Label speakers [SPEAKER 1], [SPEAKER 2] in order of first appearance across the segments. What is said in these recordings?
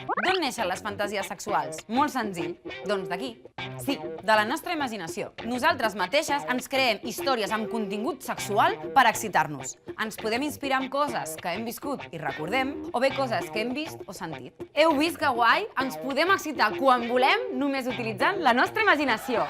[SPEAKER 1] D'on neixen les fantasies sexuals? Molt senzill. Doncs d'aquí. Sí, de la nostra imaginació. Nosaltres mateixes ens creem històries amb contingut sexual per excitar-nos. Ens podem inspirar en coses que hem viscut i recordem, o bé coses que hem vist o sentit. Heu vist que guai? Ens podem excitar quan volem només utilitzant la nostra imaginació.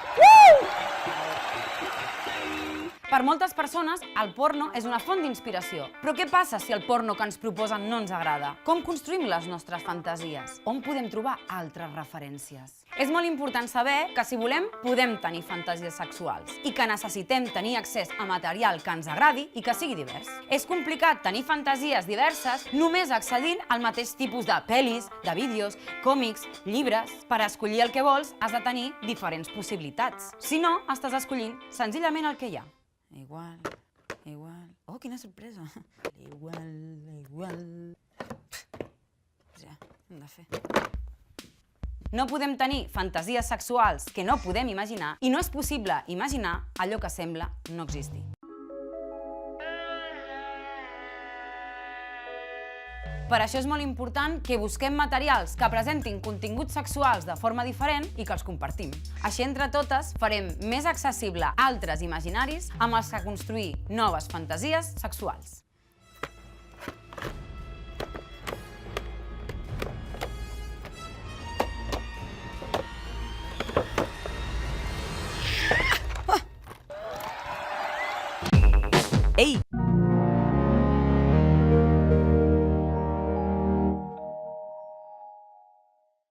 [SPEAKER 1] Per moltes persones, el porno és una font d'inspiració. Però què passa si el porno que ens proposen no ens agrada? Com construïm les nostres fantasies? On podem trobar altres referències? És molt important saber que si volem, podem tenir fantasies sexuals i que necessitem tenir accés a material que ens agradi i que sigui divers. És complicat tenir fantasies diverses només accedint al mateix tipus de pel·lis, de vídeos, còmics, llibres. Per escollir el que vols, has de tenir diferents possibilitats. Si no, estàs escollint senzillament el que hi ha. Igual. Oh, quina sorpresa. Igual. Ja, hem de fer. No podem tenir fantasies sexuals que no podem imaginar i no és possible imaginar allò que sembla no existir. Per això és molt important que busquem materials que presentin continguts sexuals de forma diferent i que els compartim. Així, entre totes, farem més accessible altres imaginaris amb els que construir noves fantasies sexuals.